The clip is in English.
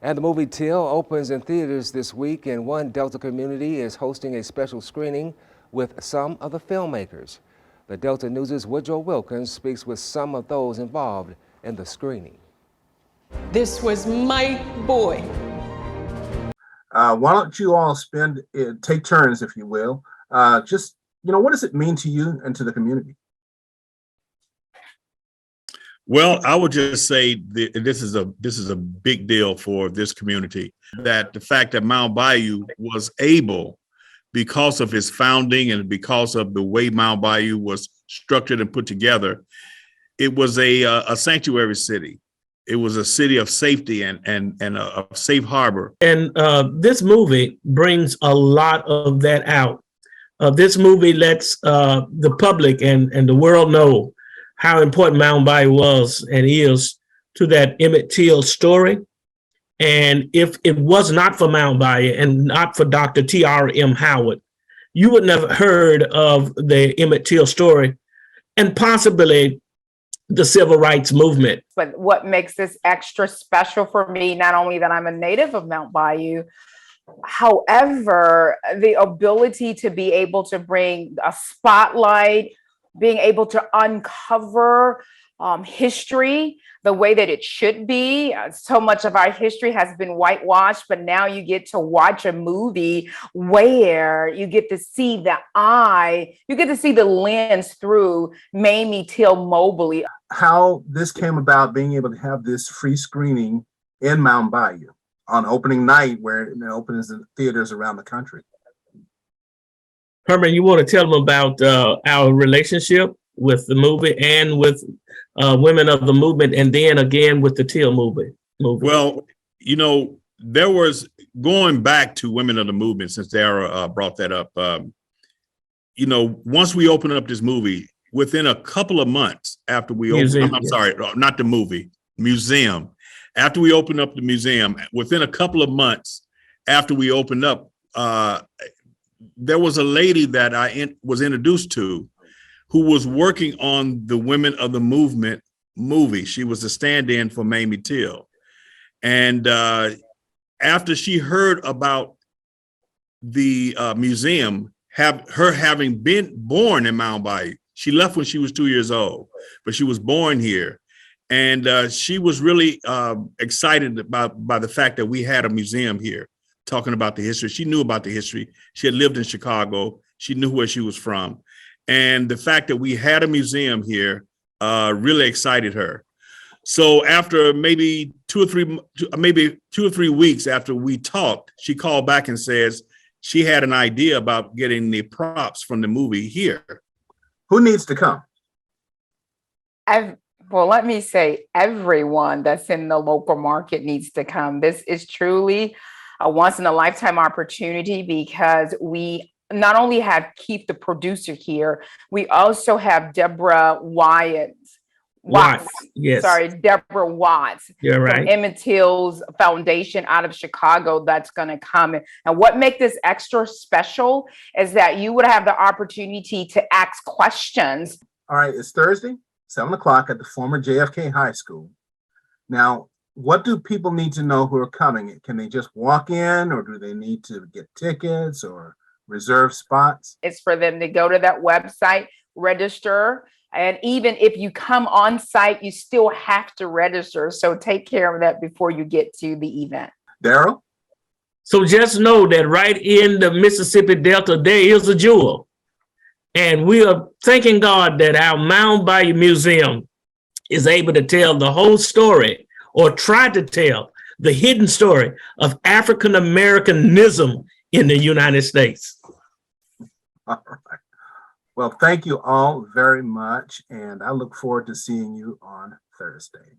And the movie Till opens in theaters this week, and one Delta community is hosting a special screening with some of the filmmakers. The Delta News' Woodrow Wilkins speaks with some of those involved in the screening. This was my boy. Why don't you all take turns, if you will. What does it mean to you and to the community? Well, I would just say this is a big deal for this community, that the fact that Mound Bayou was able, because of its founding and because of the way Mound Bayou was structured and put together, it was a sanctuary city. It was a city of safety and a safe harbor. And this movie brings a lot of that out. This movie lets the public and the world know how important Mound Bayou was and is to that Emmett Till story. And if it was not for Mound Bayou and not for Dr. T.R.M. Howard, you would never heard of the Emmett Till story and possibly the civil rights movement. But what makes this extra special for me, not only that I'm a native of Mount Bayou, however, the ability to be able to bring a spotlight, being able to uncover history the way that it should be. So much of our history has been whitewashed, but now you get to watch a movie where you get to see the eye, you get to see the lens through Mamie Till Mobley. How this came about, being able to have this free screening in Mound Bayou on opening night, where it opens in theaters around the country. Herman, you want to tell them about our relationship with the movie and with women of the movement, and then again with the Till movie? Well, there was, going back to women of the movement, since Dara brought that up, once we opened up this movie, within a couple of months after we opened, sorry, not the movie, museum. After we opened up the museum, within a couple of months after we opened up, there was a lady that I was introduced to who was working on the Women of the Movement movie. She was a stand-in for Mamie Till. And after she heard about the museum, her having been born in Mound Bayou, she left when she was 2 years old, but she was born here. And she was really excited by the fact that we had a museum here talking about the history. She knew about the history. She had lived in Chicago. She knew where she was from. And the fact that we had a museum here really excited her. So after maybe two or three weeks after we talked, she called back and says she had an idea about getting the props from the movie here. Who needs to come? Well, let me say everyone that's in the local market needs to come. This is truly a once in a lifetime opportunity, because we not only have Keith, the producer, here, we also have Deborah Watts. Yes. Sorry, Deborah Watts. You're right. From Emmett Till's Foundation out of Chicago, that's going to come. And what makes this extra special is that you would have the opportunity to ask questions. All right, it's Thursday, 7 o'clock at the former JFK High School. Now, what do people need to know who are coming? Can they just walk in, or do they need to get tickets or reserve spots? It's for them to go to that website, register. And even if you come on site, you still have to register. So take care of that before you get to the event. Daryl? So just know that right in the Mississippi Delta, there is a jewel. And we are thanking God that our Mound Bayou Museum is able to tell the whole story, or try to tell the hidden story of African Americanism in the United States. All right. Well, thank you all very much, and I look forward to seeing you on Thursday.